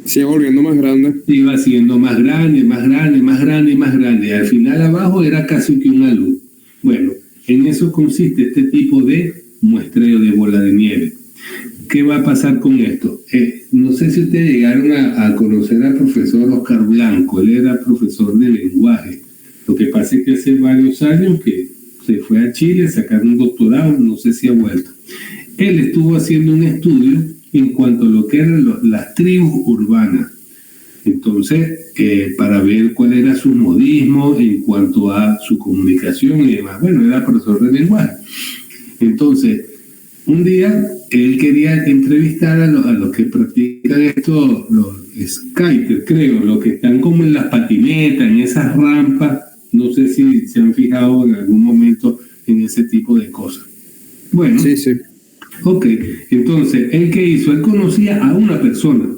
Se iba volviendo más grande. Iba siendo más grande, más grande, más grande, más grande. Al final abajo era casi que una luz. Bueno, en eso consiste este tipo de muestreo de bola de nieve. ¿Qué va a pasar con esto? No sé si ustedes llegaron a conocer al profesor Oscar Blanco. Él era profesor de lenguaje. Lo que pasa es que hace varios años que se fue a Chile a sacar un doctorado, no sé si ha vuelto. Él estuvo haciendo un estudio en cuanto a lo que eran las tribus urbanas. Entonces, para ver cuál era su modismo en cuanto a su comunicación y demás. Bueno, era profesor de lenguaje. Entonces, un día él quería entrevistar a los que practican esto, los skaters, creo, los que están como en las patinetas, en esas rampas. No sé si se han fijado en algún momento en ese tipo de cosas. Bueno, Sí, sí. ok. Entonces, ¿él qué hizo? Él conocía a una persona.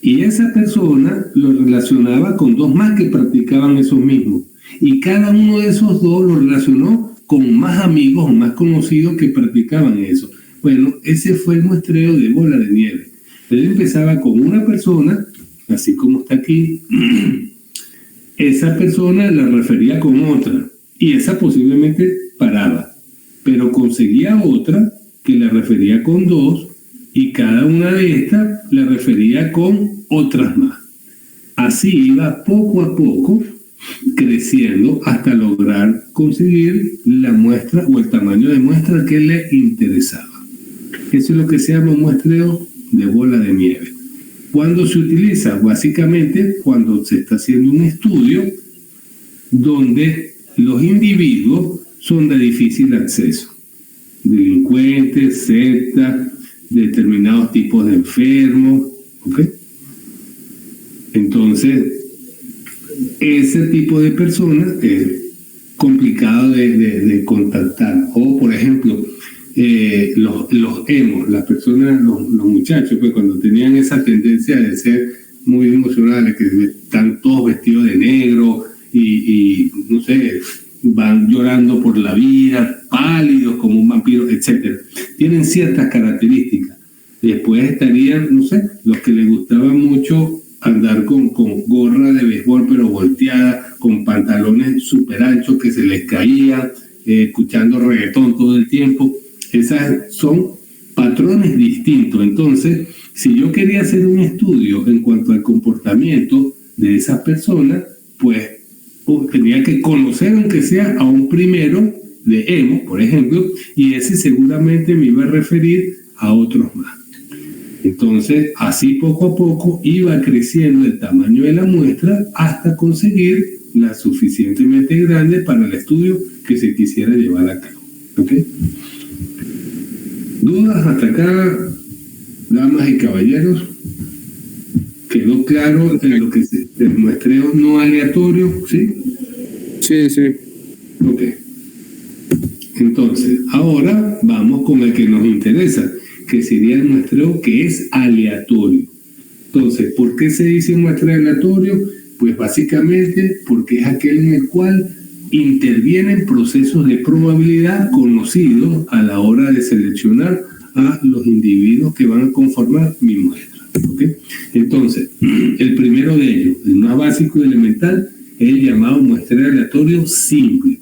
Y esa persona lo relacionaba con dos más que practicaban esos mismos. Y cada uno de esos dos lo relacionó con más amigos o más conocidos que practicaban eso. Bueno, ese fue el muestreo de bola de nieve. Él empezaba con una persona, así como está aquí. Esa persona la refería con otra. Y esa posiblemente paraba. Pero conseguía otra que la refería con dos. Y cada una de estas la refería con otras más. Así iba poco a poco creciendo hasta lograr conseguir la muestra o el tamaño de muestra que le interesaba. Eso es lo que se llama un muestreo de bola de nieve. ¿Cuándo se utiliza? Básicamente cuando se está haciendo un estudio donde los individuos son de difícil acceso. Delincuentes, sectas, determinados tipos de enfermos, ¿ok? Entonces, ese tipo de personas es complicado de contactar. O, por ejemplo, los emos, las personas, los muchachos, pues cuando tenían esa tendencia de ser muy emocionales, que están todos vestidos de negro y no sé, van llorando por la vida, pálidos como un vampiro, etcétera. Tienen ciertas características. Después estarían, no sé, los que les gustaba mucho andar con gorra de béisbol pero volteada, con pantalones súper anchos que se les caían, escuchando reggaetón todo el tiempo. Esas son patrones distintos. Entonces, si yo quería hacer un estudio en cuanto al comportamiento de esas personas, pues tenía que conocer, aunque sea a un primero de emo, por ejemplo, y ese seguramente me iba a referir a otros más. Entonces, así poco a poco iba creciendo el tamaño de la muestra hasta conseguir la suficientemente grande para el estudio que se quisiera llevar a cabo. ¿Ok? ¿Dudas hasta acá, damas y caballeros? ¿Quedó claro en lo que es el muestreo no aleatorio? ¿Sí? Sí, sí. Ok. Entonces, ahora vamos con el que nos interesa, que sería el muestreo que es aleatorio. Entonces, ¿por qué se dice muestreo aleatorio? Pues básicamente porque es aquel en el cual intervienen procesos de probabilidad conocidos a la hora de seleccionar a los individuos que van a conformar mi muestra. ¿Okay? Entonces, el primero de ellos, el más básico y elemental, es el llamado muestreo aleatorio simple.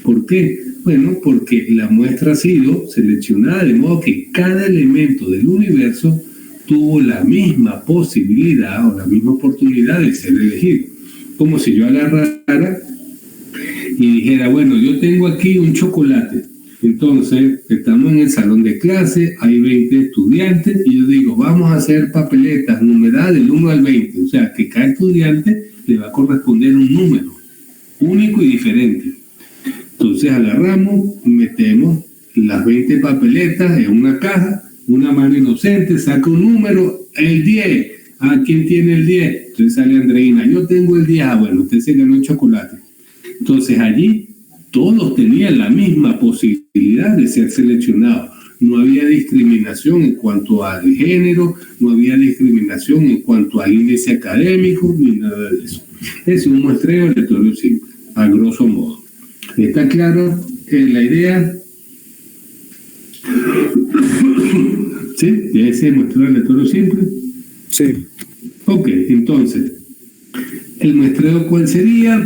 ¿Por qué? Bueno, porque la muestra ha sido seleccionada de modo que cada elemento del universo tuvo la misma posibilidad o la misma oportunidad de ser elegido. Como si yo agarrara y dijera, bueno, yo tengo aquí un chocolate. Entonces, estamos en el salón de clase, hay 20 estudiantes y yo digo, vamos a hacer papeletas numeradas del 1 al 20. O sea, que cada estudiante le va a corresponder un número único y diferente. Entonces agarramos, metemos las 20 papeletas en una caja, una mano inocente saca un número, el 10. Ah, ¿quién tiene el 10? Entonces sale Andreina, yo tengo el 10. Ah, bueno, usted se ganó el chocolate. Entonces allí todos tenían la misma posibilidad de ser seleccionados. No había discriminación en cuanto al género, no había discriminación en cuanto al índice académico, ni nada de eso. Es un muestreo aleatorio simple, a grosso modo. ¿Está claro la idea? ¿Sí? ¿Ya ese muestreo aleatorio simple? Sí. Ok, entonces, ¿el muestreo cuál sería?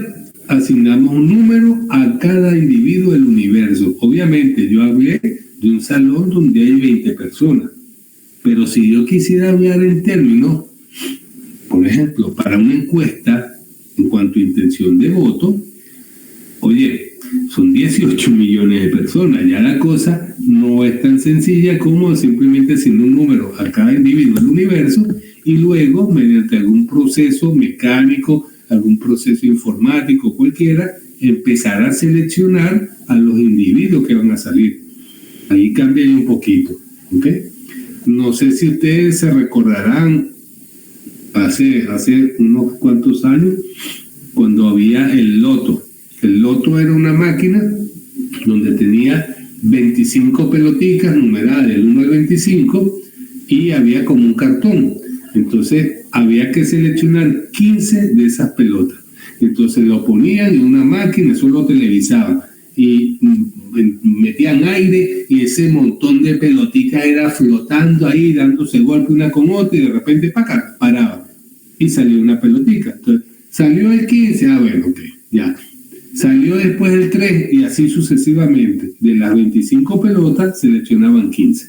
Asignamos un número a cada individuo del universo. Obviamente, yo hablé de un salón donde hay 20 personas, pero si yo quisiera hablar en términos, por ejemplo, para una encuesta en cuanto a intención de voto, oye, son 18 millones de personas, ya la cosa no es tan sencilla como simplemente haciendo un número a cada individuo del universo y luego, mediante algún proceso mecánico, algún proceso informático, cualquiera, empezar a seleccionar a los individuos que van a salir. Ahí cambia un poquito, ¿ok? No sé si ustedes se recordarán hace unos cuantos años cuando había el loto. El loto era una máquina donde tenía 25 peloticas numeradas del 1 al 25 y había como un cartón. Entonces había que seleccionar 15 de esas pelotas. Entonces lo ponían en una máquina, eso lo televisaban y metían aire y ese montón de peloticas era flotando ahí, dándose golpe una con otra y de repente paraba y salió una pelotica. Entonces salió el 15, bueno, ok, ya. Salió después el 3 y así sucesivamente. De las 25 pelotas seleccionaban 15.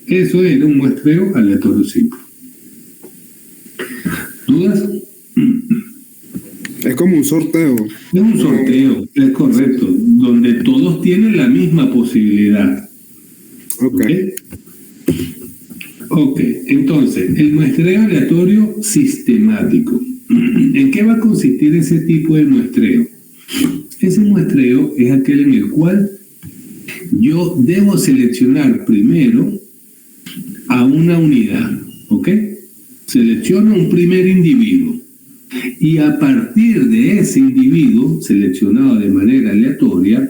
Eso era un muestreo aleatorio simple. ¿Dudas? Es como un sorteo. Es un sorteo, es correcto, donde todos tienen la misma posibilidad. Ok. Ok, entonces, el muestreo aleatorio sistemático. ¿En qué va a consistir ese tipo de muestreo? Ese muestreo es aquel en el cual yo debo seleccionar primero a una unidad, ¿ok? Selecciono un primer individuo y a partir de ese individuo seleccionado de manera aleatoria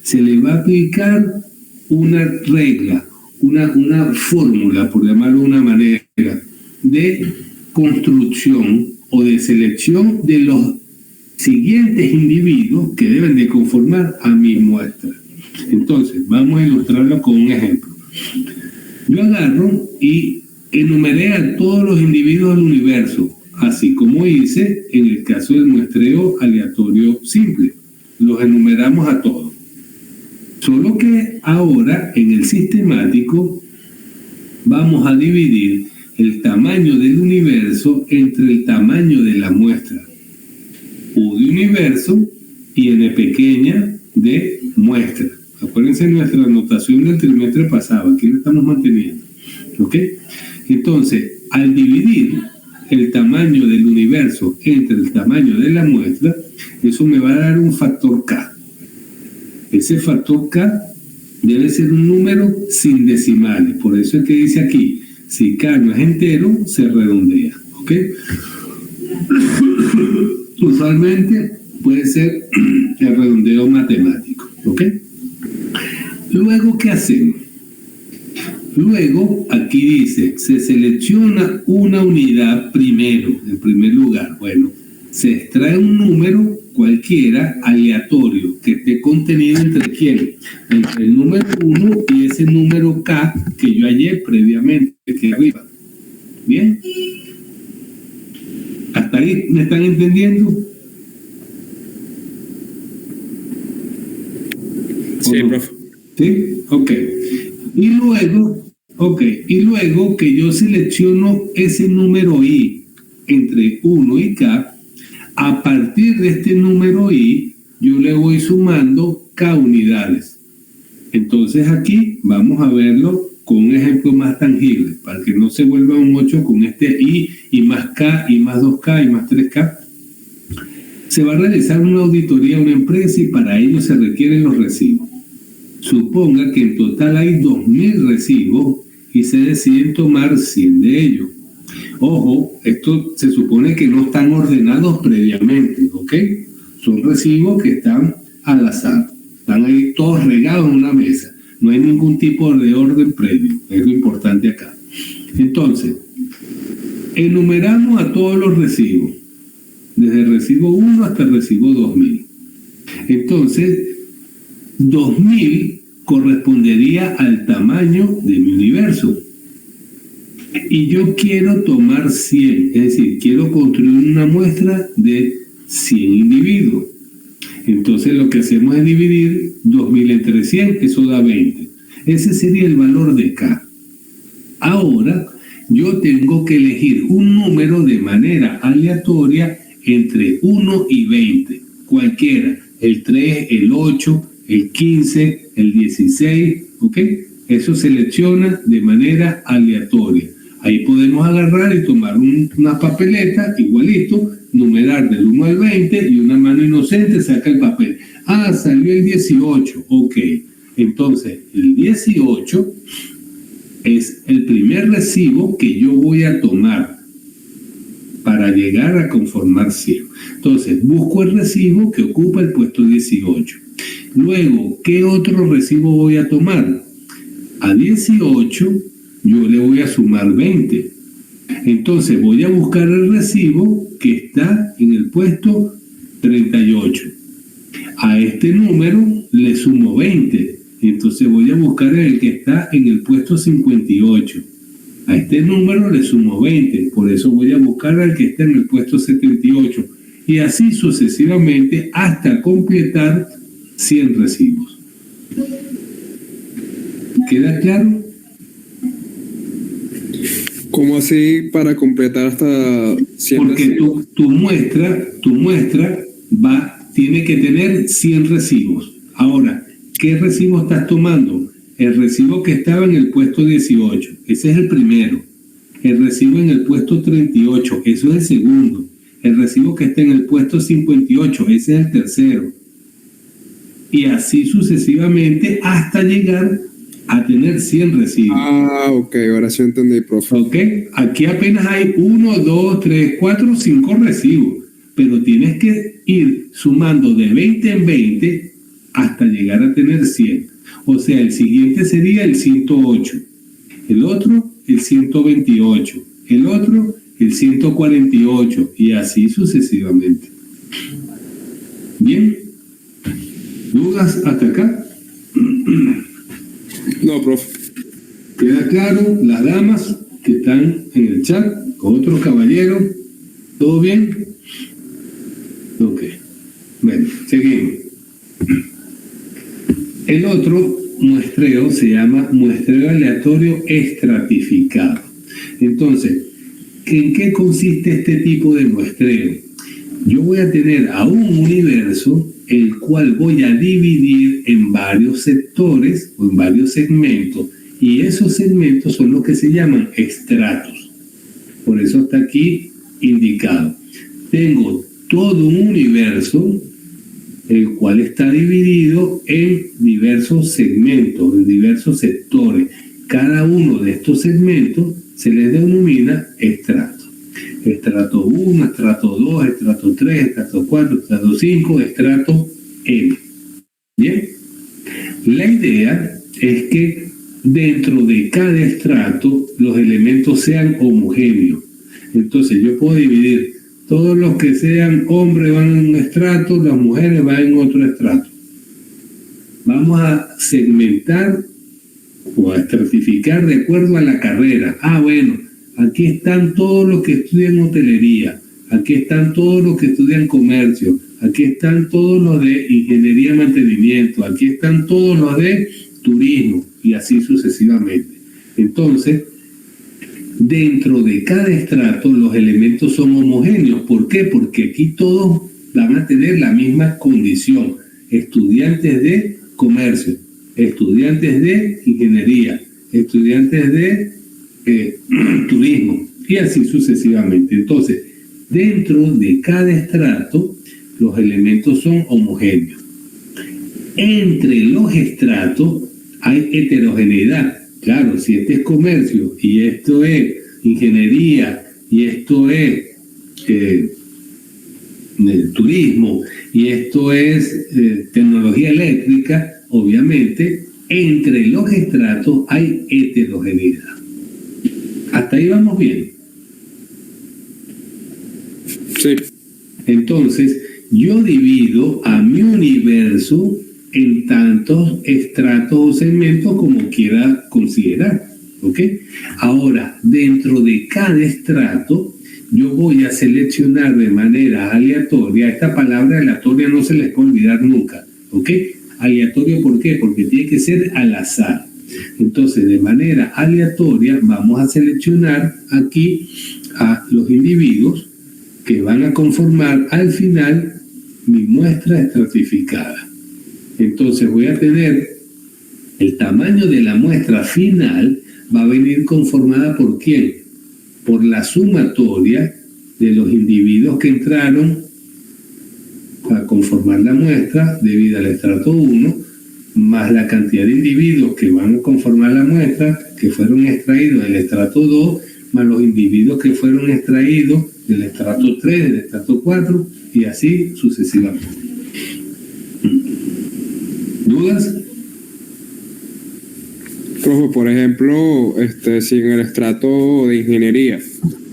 se le va a aplicar una regla, una fórmula, por llamarlo de una manera, de construcción o de selección de los siguientes individuos que deben de conformar a mi muestra. Entonces, vamos a ilustrarlo con un ejemplo. Yo agarro y enumeré a todos los individuos del universo, así como hice en el caso del muestreo aleatorio simple. Los enumeramos a todos. Solo que ahora, en el sistemático, vamos a dividir el tamaño del universo entre el tamaño de la muestra. U de universo y N pequeña de muestra. Acuérdense de nuestra anotación del trimestre pasado, aquí lo estamos manteniendo. ¿Ok? Entonces, al dividir el tamaño del universo entre el tamaño de la muestra, eso me va a dar un factor K. Ese factor K debe ser un número sin decimales. Por eso es que dice aquí, si K no es entero, se redondea. ¿Ok? Usualmente puede ser el redondeo matemático, ¿ok? Luego, ¿qué hacemos? Luego, aquí dice, se selecciona una unidad primero, en primer lugar. Bueno, se extrae un número cualquiera aleatorio que esté contenido entre quién, entre el número 1 y ese número K que yo hallé previamente, aquí arriba. ¿Bien? ¿Hasta ahí me están entendiendo? Sí, profe. ¿Sí? Ok. Y luego que yo selecciono ese número I entre 1 y K, a partir de este número I, yo le voy sumando K unidades. Entonces aquí vamos a verlo con un ejemplo más tangible, para que no se vuelva un 8 con este I y más K y más 2K y más 3K. Se va a realizar una auditoría a una empresa y para ello se requieren los recibos. Suponga que en total hay 2.000 recibos y se deciden tomar 100 de ellos. Ojo, esto se supone que no están ordenados previamente, ¿ok? Son recibos que están al azar, están ahí todos regados en una mesa. No hay ningún tipo de orden previo, es lo importante acá. Entonces, enumeramos a todos los recibos, desde el recibo 1 hasta el recibo 2000. Entonces, 2000 correspondería al tamaño de mi universo. Y yo quiero tomar 100, es decir, quiero construir una muestra de 100 individuos. Entonces lo que hacemos es dividir 2000 entre 100, eso da 20. Ese sería el valor de K. Ahora yo tengo que elegir un número de manera aleatoria entre 1 y 20, cualquiera, el 3, el 8, el 15, el 16, ¿ok? Eso selecciona de manera aleatoria. Ahí podemos agarrar y tomar una papeleta, igualito, numerar del 1 al 20 y una mano inocente saca el papel. Ah, salió el 18, ok. Entonces, el 18 es el primer recibo que yo voy a tomar para llegar a conformar 100. Entonces, busco el recibo que ocupa el puesto 18. Luego, ¿qué otro recibo voy a tomar? A 18 yo le voy a sumar 20. Entonces, voy a buscar el recibo que está en el puesto 38. A este número le sumo 20. Entonces, voy a buscar el que está en el puesto 58. A este número le sumo 20, por eso voy a buscar al que está en el puesto 78 y así sucesivamente hasta completar 100 recibos. ¿Queda claro? ¿Cómo así para completar hasta 100 Porque recibos? tu muestra tiene que tener 100 recibos. Ahora, ¿qué recibo estás tomando? El recibo que estaba en el puesto 18, ese es el primero. El recibo en el puesto 38, eso es el segundo. El recibo que está en el puesto 58, ese es el tercero. Y así sucesivamente hasta llegar a tener 100 recibos. Ah, ok, ahora sí entendí, profe. Ok, aquí apenas hay 1, 2, 3, 4, 5 recibos. Pero tienes que ir sumando de 20 en 20 hasta llegar a tener 100. O sea, el siguiente sería el 108, el otro el 128, el otro el 148 y así sucesivamente. Bien, ¿dudas hasta acá? No, profe. ¿Queda claro? Las damas que están en el chat, con otros caballeros, ¿todo bien? Ok, bueno, seguimos. El otro muestreo se llama muestreo aleatorio estratificado. Entonces, ¿en qué consiste este tipo de muestreo? Yo voy a tener a un universo el cual voy a dividir en varios sectores o en varios segmentos y esos segmentos son los que se llaman estratos. Por eso está aquí indicado. Tengo todo un universo el cual está dividido en diversos segmentos, en diversos sectores. Cada uno de estos segmentos se les denomina estrato. Estrato 1, estrato 2, estrato 3, estrato 4, estrato 5, estrato M. Bien, la idea es que dentro de cada estrato los elementos sean homogéneos. Entonces yo puedo dividir todos los que sean hombres van en un estrato, las mujeres van en otro estrato. Vamos a segmentar o a estratificar de acuerdo a la carrera. Ah, bueno, aquí están todos los que estudian hotelería, aquí están todos los que estudian comercio, aquí están todos los de ingeniería y mantenimiento, aquí están todos los de turismo y así sucesivamente. Entonces, dentro de cada estrato los elementos son homogéneos. ¿Por qué? Porque aquí todos van a tener la misma condición. Estudiantes de comercio, estudiantes de ingeniería, estudiantes de turismo y así sucesivamente. Entonces, dentro de cada estrato los elementos son homogéneos. Entre los estratos hay heterogeneidad. Claro, si este es comercio y esto es ingeniería y esto es turismo y esto es tecnología eléctrica, obviamente entre los estratos hay heterogeneidad. Hasta ahí vamos bien. Sí. Entonces, yo divido a mi universo en tantos estratos o segmentos como quiera considerar. ¿Ok? Ahora, dentro de cada estrato, yo voy a seleccionar de manera aleatoria. Esta palabra aleatoria no se les puede olvidar nunca. ¿Ok? Aleatorio, ¿por qué? Porque tiene que ser al azar. Entonces, de manera aleatoria, vamos a seleccionar aquí a los individuos que van a conformar al final mi muestra estratificada. Entonces, voy a tener el tamaño de la muestra final, va a venir conformada ¿por quién? Por la sumatoria de los individuos que entraron a conformar la muestra debido al estrato 1, más la cantidad de individuos que van a conformar la muestra que fueron extraídos del estrato 2, más los individuos que fueron extraídos del estrato 3, del estrato 4, y así sucesivamente. ¿Dudas? Profe, por ejemplo, si en el estrato de ingeniería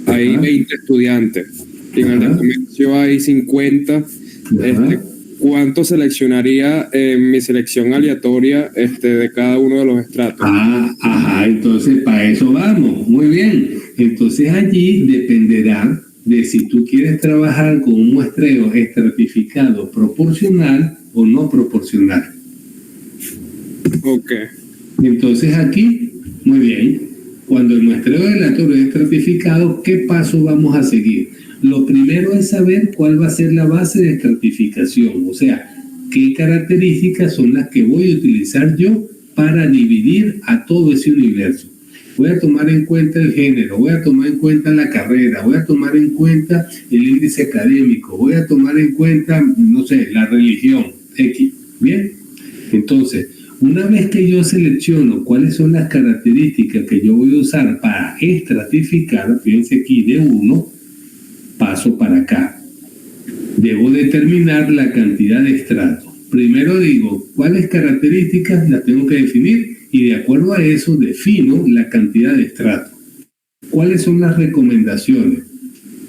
hay 20 estudiantes y en el de comercio hay 50, ¿cuánto seleccionaría en mi selección aleatoria de cada uno de los estratos? Entonces para eso vamos, muy bien. Entonces allí dependerá de si tú quieres trabajar con un muestreo estratificado proporcional o no proporcional. Ok. Entonces aquí, muy bien, cuando el muestreo aleatorio es estratificado, ¿qué paso vamos a seguir? Lo primero es saber cuál va a ser la base de estratificación, o sea, qué características son las que voy a utilizar yo para dividir a todo ese universo. Voy a tomar en cuenta el género, voy a tomar en cuenta la carrera, voy a tomar en cuenta el índice académico, voy a tomar en cuenta, no sé, la religión, X. Bien, entonces, una vez que yo selecciono cuáles son las características que yo voy a usar para estratificar, fíjense aquí de 1, paso para acá. Debo determinar la cantidad de estratos. Primero digo, ¿cuáles características las tengo que definir? Y de acuerdo a eso defino la cantidad de estratos. ¿Cuáles son las recomendaciones?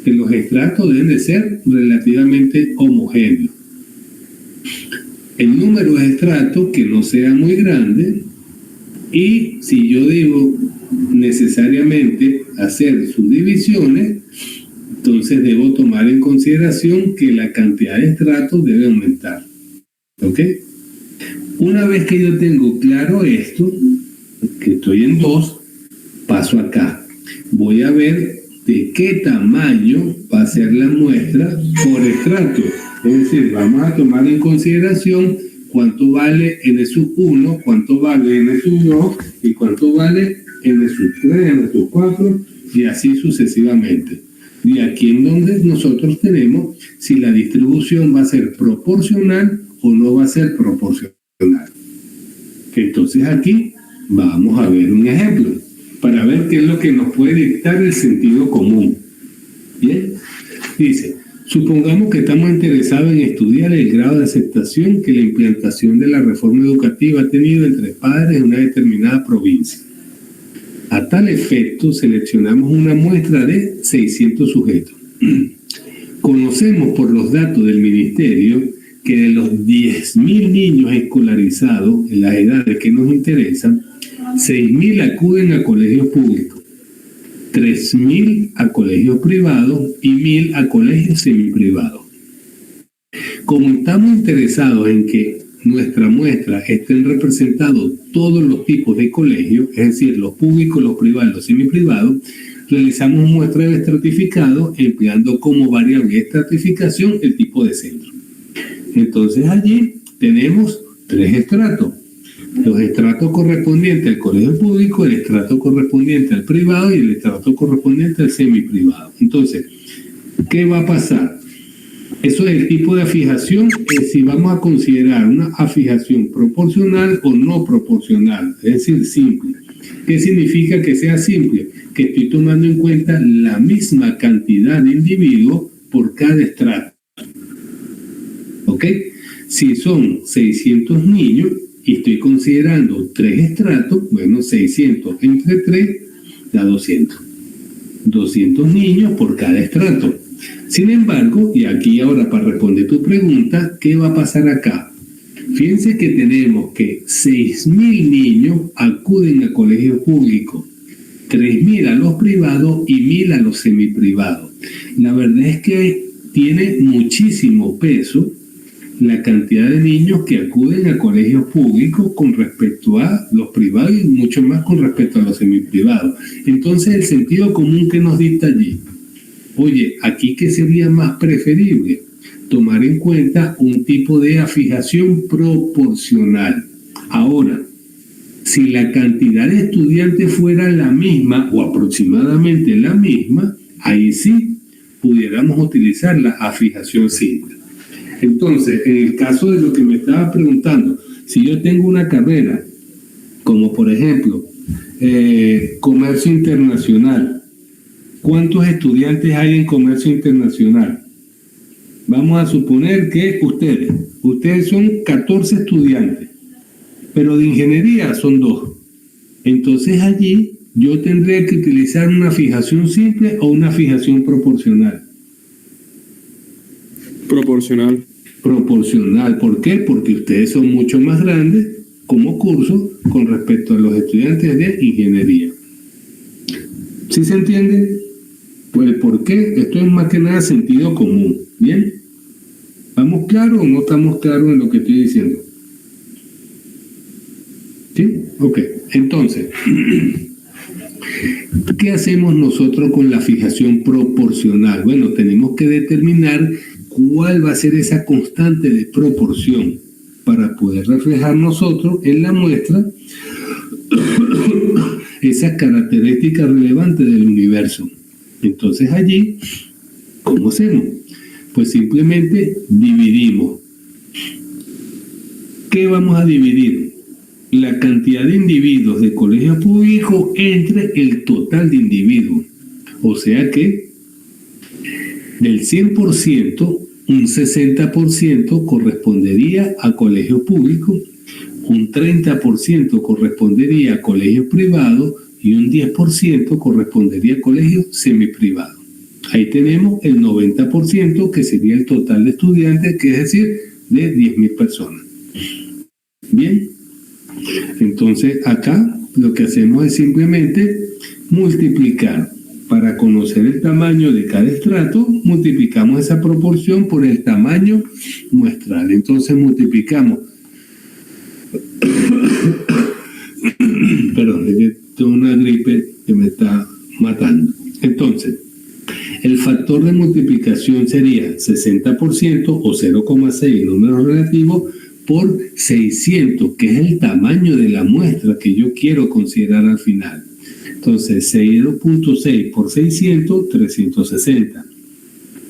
Que los estratos deben de ser relativamente homogéneos. El número de estratos que no sea muy grande, y si yo digo necesariamente hacer subdivisiones, entonces debo tomar en consideración que la cantidad de estratos debe aumentar. ¿Ok? Una vez que yo tengo claro esto, que estoy en 2, paso acá. Voy a ver de qué tamaño va a ser la muestra por estrato. Es decir, vamos a tomar en consideración cuánto vale N-1, cuánto vale N-2 y cuánto vale N-3, N-4 y así sucesivamente. Y aquí en donde nosotros tenemos si la distribución va a ser proporcional o no va a ser proporcional. Entonces aquí vamos a ver un ejemplo para ver qué es lo que nos puede dictar el sentido común. Bien, dice, supongamos que estamos interesados en estudiar el grado de aceptación que la implantación de la reforma educativa ha tenido entre padres en una determinada provincia. A tal efecto, seleccionamos una muestra de 600 sujetos. Conocemos por los datos del Ministerio que de los 10.000 niños escolarizados en las edades que nos interesan, 6.000 acuden a colegios públicos, 3.000 a colegios privados y 1.000 a colegios semiprivados. Como estamos interesados en que nuestra muestra estén representados todos los tipos de colegios, es decir, los públicos, los privados, los semiprivados, realizamos un muestreo estratificado empleando como variable de estratificación el tipo de centro. Entonces allí tenemos 3 estratos. Los estratos correspondientes al colegio público, el estrato correspondiente al privado y el estrato correspondiente al semiprivado. Entonces, ¿qué va a pasar? Eso es el tipo de afijación, es si vamos a considerar una afijación proporcional o no proporcional, es decir, simple. ¿Qué significa que sea simple? Que estoy tomando en cuenta la misma cantidad de individuos por cada estrato. ¿Ok? Si son 600 niños y estoy considerando 3 estratos, bueno, 600 entre 3 da 200. 200 niños por cada estrato. Sin embargo, y aquí ahora para responder tu pregunta, ¿qué va a pasar acá? Fíjense que tenemos que 6.000 niños acuden a colegios públicos, 3.000 a los privados y 1.000 a los semiprivados. La verdad es que tiene muchísimo peso la cantidad de niños que acuden a colegios públicos con respecto a los privados y mucho más con respecto a los semiprivados. Entonces, el sentido común que nos dicta allí, oye, aquí ¿qué sería más preferible? Tomar en cuenta un tipo de afijación proporcional. Ahora, si la cantidad de estudiantes fuera la misma o aproximadamente la misma, ahí sí pudiéramos utilizar la afijación simple. Entonces, en el caso de lo que me estaba preguntando, si yo tengo una carrera, como por ejemplo, comercio internacional, ¿cuántos estudiantes hay en comercio internacional? Vamos a suponer que ustedes son 14 estudiantes, pero de ingeniería son 2. Entonces allí yo tendría que utilizar una fijación simple o una fijación proporcional. Proporcional. Proporcional, ¿por qué? Porque ustedes son mucho más grandes como curso con respecto a los estudiantes de ingeniería. ¿Sí se entiende? Pues ¿por qué? Esto es más que nada sentido común. ¿Bien? ¿Estamos claros o no estamos claros en lo que estoy diciendo? ¿Sí? Ok. Entonces, ¿qué hacemos nosotros con la fijación proporcional? Bueno, tenemos que determinar cuál va a ser esa constante de proporción para poder reflejar nosotros en la muestra esas características relevantes del universo. Entonces allí, ¿cómo hacemos? Pues simplemente dividimos. ¿Qué vamos a dividir? La cantidad de individuos de colegio público entre el total de individuos. O sea que del 100%, un 60% correspondería a colegio público, un 30% correspondería a colegios privados y un 10% correspondería a colegios semiprivados. Ahí tenemos el 90% que sería el total de estudiantes, que es decir, de 10.000 personas. Bien, entonces acá lo que hacemos es simplemente multiplicar. Para conocer el tamaño de cada estrato, multiplicamos esa proporción por el tamaño muestral. Entonces multiplicamos. Perdón, es que tengo una gripe que me está matando. Entonces, el factor de multiplicación sería 60% o 0,6 números relativos por 600, que es el tamaño de la muestra que yo quiero considerar al final. Entonces, 0.6 por 600, 360.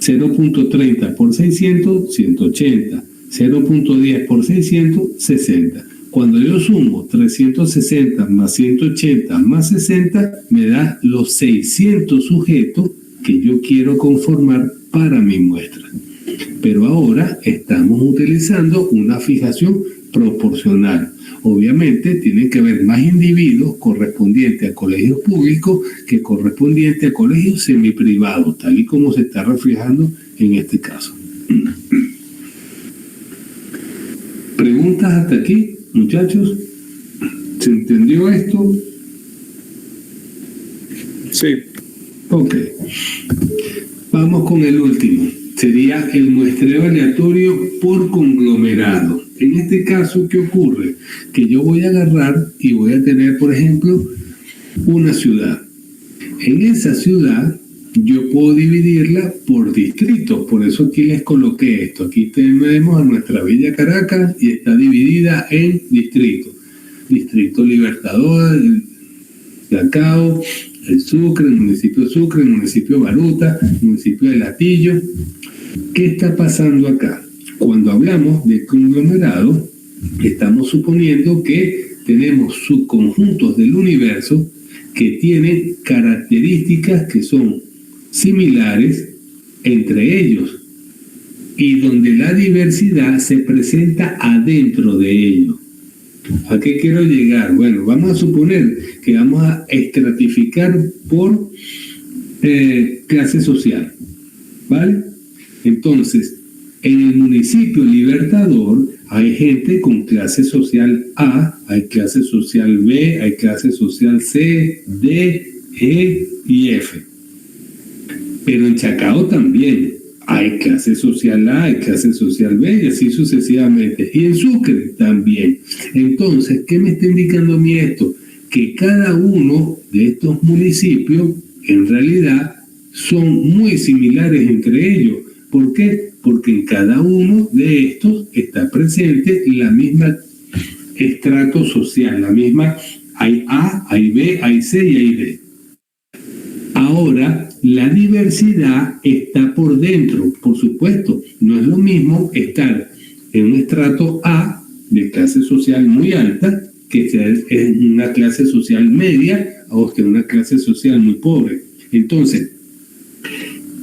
0.30 por 600, 180. 0.10 por 600, 60. Cuando yo sumo 360 más 180 más 60, me da los 600 sujetos que yo quiero conformar para mi muestra. Pero ahora estamos utilizando una fijación proporcional. Obviamente tienen que haber más individuos correspondientes a colegios públicos que correspondientes a colegios semiprivados, tal y como se está reflejando en este caso. ¿Preguntas hasta aquí, muchachos? ¿Se entendió esto? Sí. Ok. Vamos con el último. Sería el muestreo aleatorio por conglomerado. En este caso, ¿qué ocurre? Que yo voy a agarrar y voy a tener, por ejemplo, una ciudad. En esa ciudad yo puedo dividirla por distritos. Por eso aquí les coloqué esto. Aquí tenemos a nuestra bella Caracas y está dividida en distritos. Distrito Libertador, el Cacao, el Sucre, el municipio de Sucre, el municipio de Baruta, el municipio de Latillo. ¿Qué está pasando acá? Cuando hablamos de conglomerado, estamos suponiendo que tenemos subconjuntos del universo que tienen características que son similares entre ellos y donde la diversidad se presenta adentro de ellos. ¿A qué quiero llegar? Bueno, vamos a suponer que vamos a estratificar por clase social, ¿vale? Entonces, en el municipio Libertador hay gente con clase social A, hay clase social B, hay clase social C, D, G y F. Pero en Chacao también hay clase social A, hay clase social B y así sucesivamente. Y en Sucre también. Entonces, ¿qué me está indicando a mí esto? Que cada uno de estos municipios en realidad son muy similares entre ellos. ¿Por qué? Porque en cada uno de estos está presente la misma estrato social, la misma, hay A, hay B, hay C y hay D. Ahora, la diversidad está por dentro, por supuesto. No es lo mismo estar en un estrato A de clase social muy alta que estar en una clase social media o que en una clase social muy pobre. Entonces,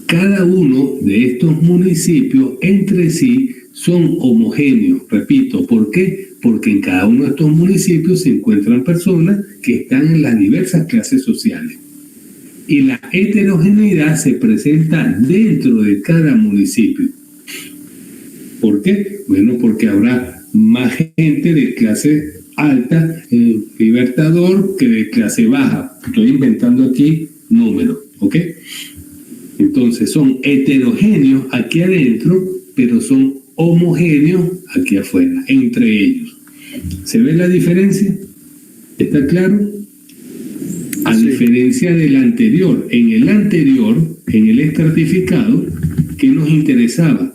cada uno de estos municipios entre sí son homogéneos, repito, ¿por qué? Porque en cada uno de estos municipios se encuentran personas que están en las diversas clases sociales. Y la heterogeneidad se presenta dentro de cada municipio. ¿Por qué? Bueno, porque habrá más gente de clase alta en Libertador que de clase baja. Estoy inventando aquí números, ¿ok? Entonces son heterogéneos aquí adentro, pero son homogéneos aquí afuera, entre ellos. ¿Se ve la diferencia? ¿Está claro? A diferencia del anterior. En el anterior, en el estratificado, ¿qué nos interesaba?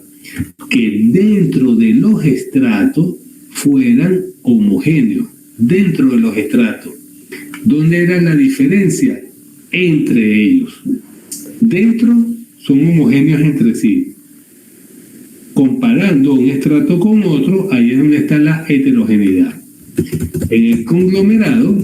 Que dentro de los estratos fueran homogéneos. Dentro de los estratos. ¿Dónde era la diferencia? Entre ellos. Dentro son homogéneos entre sí. Comparando un estrato con otro, ahí es donde está la heterogeneidad. En el conglomerado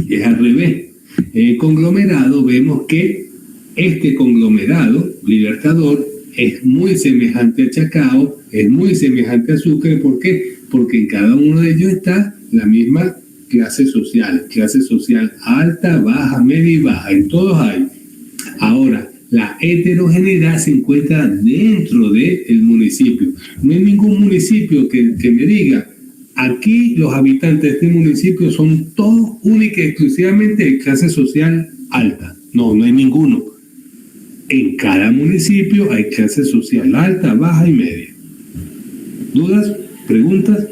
es al revés. En el conglomerado vemos que este conglomerado, Libertador, es muy semejante a Chacao, es muy semejante a Sucre. ¿Por qué? Porque en cada uno de ellos está la misma clase social alta, baja, media y baja. En todos hay. Ahora, la heterogeneidad se encuentra dentro del municipio. No hay ningún municipio que me diga, aquí los habitantes de este municipio son todos únicos y exclusivamente de clase social alta. No, no hay ninguno. En cada municipio hay clase social alta, baja y media. ¿Dudas? ¿Preguntas?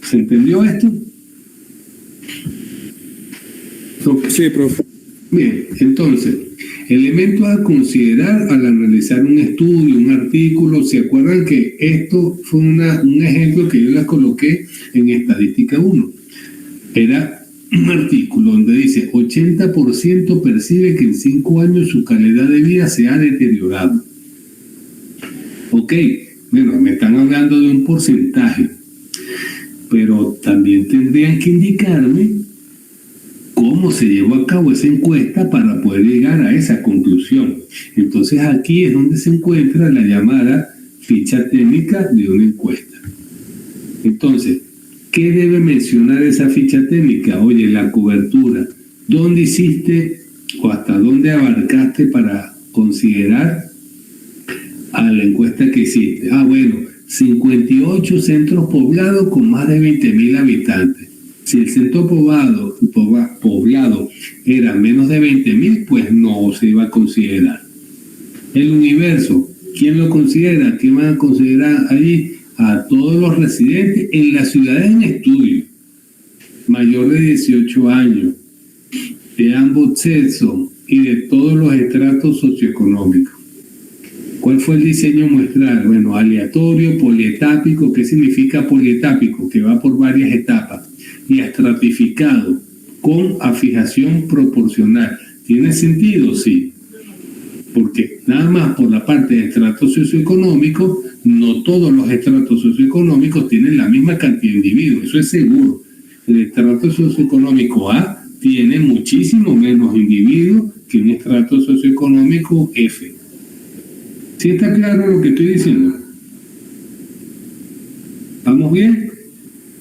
¿Se entendió esto? Sí, profe. Bien, entonces, elementos a considerar al analizar un estudio, un artículo. ¿Se acuerdan que esto fue un ejemplo que yo les coloqué en Estadística 1? Era un artículo donde dice 80% percibe que en 5 años su calidad de vida se ha deteriorado. Ok, bueno, me están hablando de un porcentaje, pero también tendrían que indicarme cómo se llevó a cabo esa encuesta para poder llegar a esa conclusión. Entonces aquí es donde se encuentra la llamada ficha técnica de una encuesta. Entonces, ¿qué debe mencionar esa ficha técnica? Oye, la cobertura. ¿Dónde hiciste o hasta dónde abarcaste para considerar a la encuesta que hiciste? Bueno, 58 centros poblados con más de 20.000 habitantes. Si el centro poblado era menos de 20.000, pues no se iba a considerar. El universo, ¿quién lo considera? ¿Quién van a considerar allí? A todos los residentes en las ciudades en estudio, mayor de 18 años, de ambos sexos y de todos los estratos socioeconómicos. ¿Cuál fue el diseño muestral? Bueno, aleatorio, polietápico. ¿Qué significa polietápico? Que va por varias etapas. Y estratificado, con afijación proporcional. ¿Tiene sentido? Sí. Porque nada más por la parte de estrato socioeconómico, no todos los estratos socioeconómicos tienen la misma cantidad de individuos, eso es seguro. El estrato socioeconómico A tiene muchísimo menos individuos que un estrato socioeconómico F. ¿Sí está claro lo que estoy diciendo? ¿Vamos bien?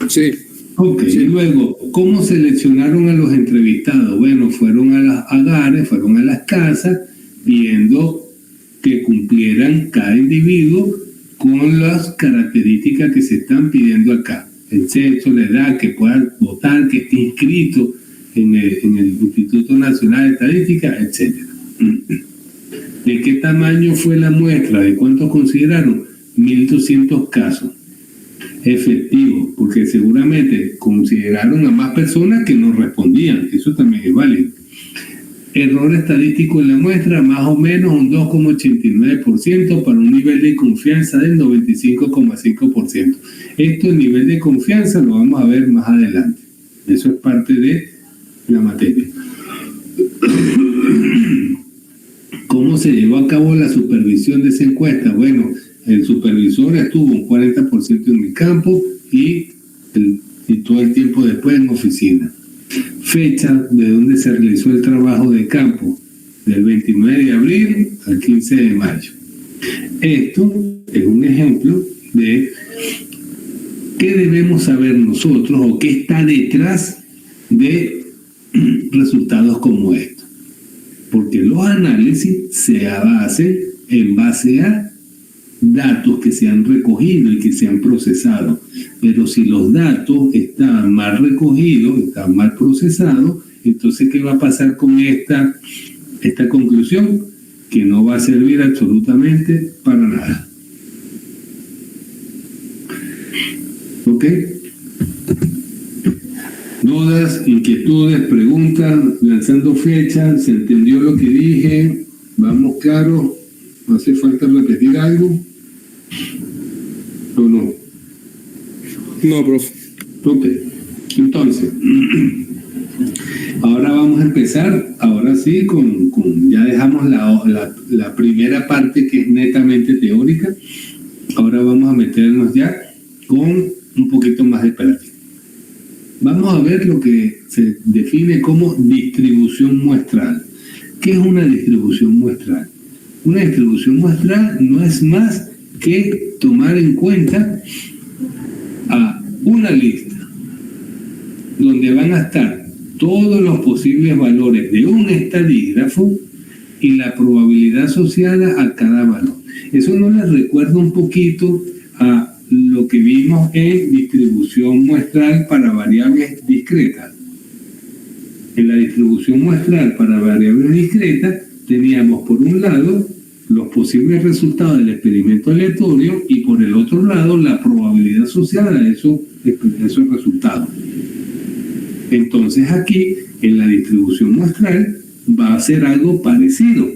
Sí. Ok, sí. Y luego, ¿cómo seleccionaron a los entrevistados? Bueno, fueron a las hogares, fueron a las casas, viendo que cumplieran cada individuo con las características que se están pidiendo acá. el sexo, la edad, que pueda votar, que esté inscrito en el Instituto Nacional de Estadística, etc. ¿De qué tamaño fue la muestra? ¿De cuántos consideraron? 1.200 casos efectivos, porque seguramente consideraron a más personas que no respondían. Eso también es válido. Error estadístico en la muestra, más o menos un 2,89% para un nivel de confianza del 95,5%. Esto, el nivel de confianza, lo vamos a ver más adelante. Eso es parte de la materia. ¿Cómo se llevó a cabo la supervisión de esa encuesta? Bueno, el supervisor estuvo un 40% en el campo y todo el tiempo después en oficina. Fecha de donde se realizó el trabajo de campo, del 29 de abril al 15 de mayo. Esto es un ejemplo de qué debemos saber nosotros o qué está detrás de resultados como estos. Porque los análisis se hacen en base a datos que se han recogido y que se han procesado. Pero si los datos están mal recogidos, están mal procesados, entonces ¿qué va a pasar con esta conclusión? Que no va a servir absolutamente para nada. ¿Ok? Dudas, inquietudes, preguntas, lanzando fechas, ¿se entendió lo que dije? ¿Vamos claros? ¿Hace falta repetir algo? ¿O no? No, profe. Ok. Entonces, ahora vamos a empezar, ahora sí, ya dejamos la primera parte que es netamente teórica. Ahora vamos a meternos ya con un poquito más de práctica. Vamos a ver lo que se define como distribución muestral. ¿Qué es una distribución muestral? Una distribución muestral no es más que tomar en cuenta a una lista donde van a estar todos los posibles valores de un estadígrafo y la probabilidad asociada a cada valor. Eso nos les recuerda un poquito a lo que vimos en distribución muestral para variables discretas. En la distribución muestral para variables discretas teníamos por un lado los posibles resultados del experimento aleatorio y por el otro lado la probabilidad asociada a esos resultados. Entonces aquí en la distribución muestral va a ser algo parecido.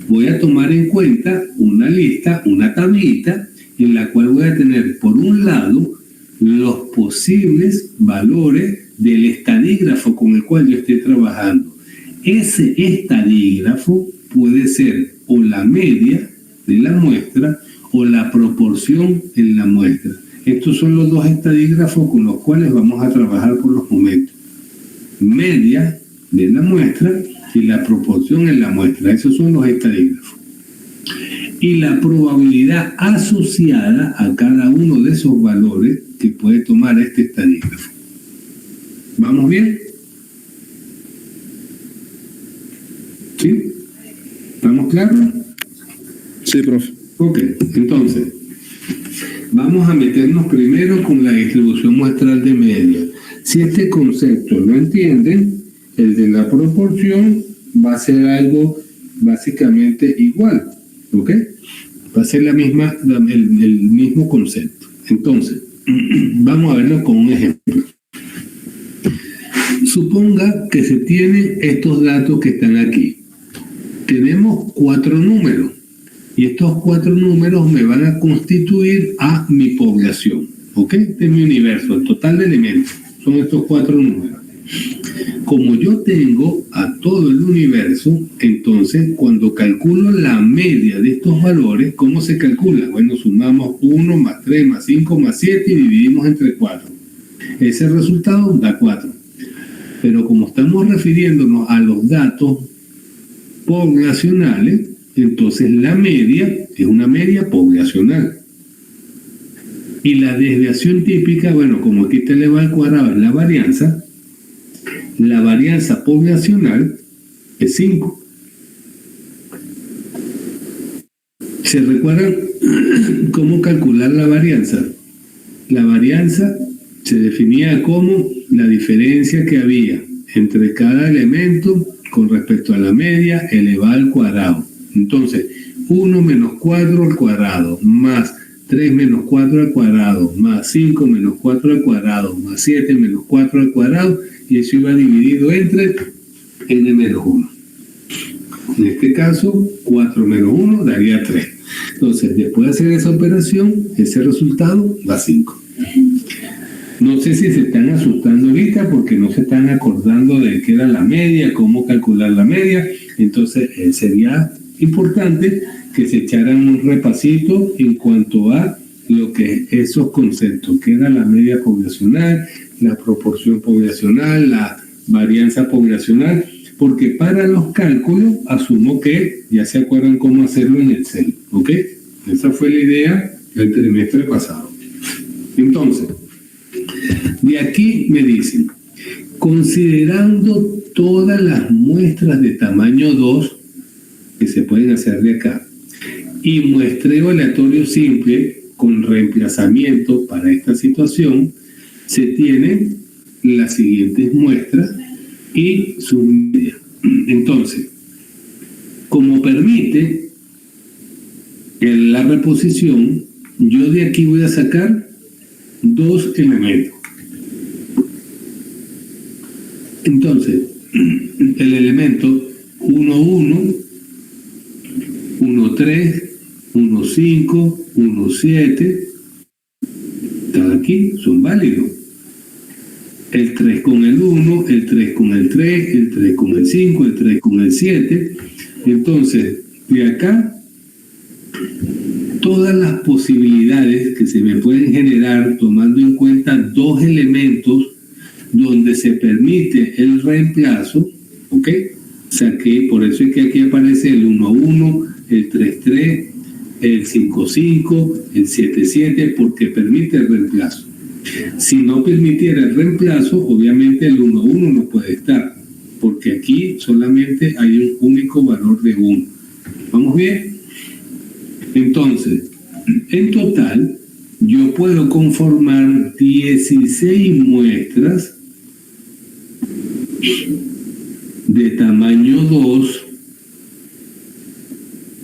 Voy a tomar en cuenta una lista, una tablita en la cual voy a tener por un lado los posibles valores del estadígrafo con el cual yo esté trabajando. Ese estadígrafo puede ser o la media de la muestra o la proporción en la muestra. Estos son los dos estadígrafos con los cuales vamos a trabajar por los momentos. Media de la muestra y la proporción en la muestra. Esos son los estadígrafos. Y la probabilidad asociada a cada uno de esos valores que puede tomar este estadígrafo. ¿Vamos bien? ¿Sí? ¿Estamos claros? Sí, profe. Ok, entonces, vamos a meternos primero con la distribución muestral de media. Si este concepto lo entienden, el de la proporción va a ser algo básicamente igual, ¿ok? Va a ser el mismo concepto. Entonces, vamos a verlo con un ejemplo. Suponga que se tienen estos datos que están aquí. Tenemos 4 números y estos 4 números me van a constituir a mi población, ¿ok? Este es mi universo, el total de elementos son estos 4 números. Como yo tengo a todo el universo, entonces cuando calculo la media de estos valores, ¿cómo se calcula? Bueno, sumamos 1 más 3 más 5 más 7 y dividimos entre 4. Ese resultado da 4. Pero como estamos refiriéndonos a los datos poblacionales, entonces la media es una media poblacional. Y la desviación típica, bueno, como aquí está elevado al cuadrado, es la varianza poblacional es 5. ¿Se recuerdan cómo calcular la varianza? La varianza se definía como la diferencia que había entre cada elemento con respecto a la media elevada al cuadrado. Entonces, 1 menos 4 al cuadrado, más 3 menos 4 al cuadrado, más 5 menos 4 al cuadrado, más 7 menos 4 al cuadrado, y eso iba dividido entre n menos 1. En este caso, 4 menos 1 daría 3. Entonces, después de hacer esa operación, ese resultado da 5. No sé si se están asustando ahorita porque no se están acordando de qué era la media, cómo calcular la media. Entonces, sería importante que se echaran un repasito en cuanto a lo que esos conceptos, que era la media poblacional, la proporción poblacional, la varianza poblacional, porque para los cálculos asumo que ya se acuerdan cómo hacerlo en Excel, ¿ok? Esa fue la idea del trimestre pasado. Entonces, de aquí me dicen, considerando todas las muestras de tamaño 2 que se pueden hacer de acá y muestreo aleatorio simple con reemplazamiento para esta situación, se tienen las siguientes muestras y su media. Entonces, como permite la reposición, yo de aquí voy a sacar 2 elementos. Entonces, el elemento 1, 1, 1, 3, 1, 5, 1, 7, están aquí, son válidos. El 3 con el 1, el 3 con el 3, el 3 con el 5, el 3 con el 7. Entonces, de acá, todas las posibilidades que se me pueden generar tomando en cuenta 2 elementos donde se permite el reemplazo, ¿ok? Saqué, por eso es que aquí aparece el 1, 1, el 3, 3, el 5, 5, el 7, 7, porque permite el reemplazo. Si no permitiera el reemplazo, obviamente el 1, 1 no puede estar, porque aquí solamente hay un único valor de 1. ¿Vamos bien? Entonces, en total, yo puedo conformar 16 muestras de tamaño 2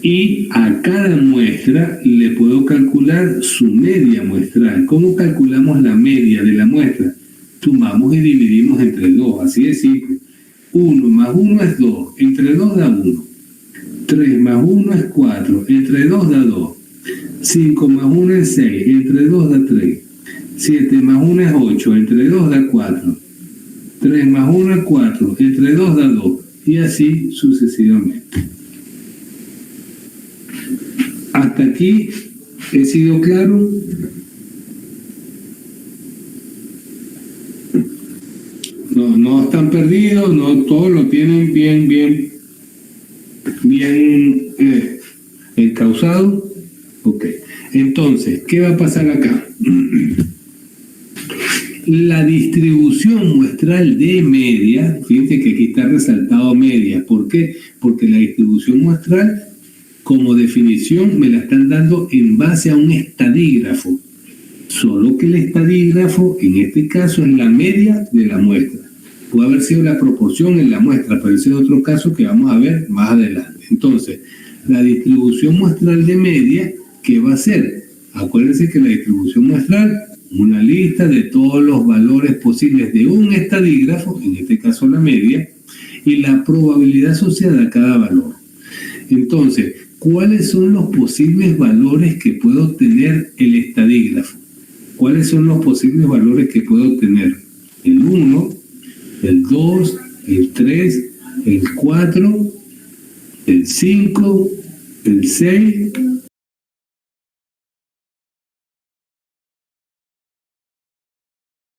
y a cada muestra le puedo calcular su media muestral. ¿Cómo calculamos la media de la muestra? Sumamos y dividimos entre 2, así de simple. 1 más 1 es 2, entre 2 da 1. 3 más 1 es 4, entre 2 da 2. 5 más 1 es 6, entre 2 da 3. 7 más 1 es 8, entre 2 da 4. 3 más 1 es 4, entre 2 da 2. Y así sucesivamente. Hasta aquí he sido claro. No están perdidos, no, todos lo tienen bien encauzado. Ok, entonces, ¿qué va a pasar acá? La distribución muestral de media, fíjense que aquí está resaltado media. ¿Por qué? Porque la distribución muestral, como definición, me la están dando en base a un estadígrafo. Solo que el estadígrafo, en este caso, es la media de la muestra. Puede haber sido la proporción en la muestra, pero ese es otro caso que vamos a ver más adelante. Entonces, la distribución muestral de media, ¿qué va a ser? Acuérdense que la distribución muestral, una lista de todos los valores posibles de un estadígrafo, en este caso la media, y la probabilidad asociada a cada valor. Entonces, ¿cuáles son los posibles valores que puede obtener el estadígrafo? ¿Cuáles son los posibles valores que puede obtener? El 1, el 2, el 3, el 4, el 5, el 6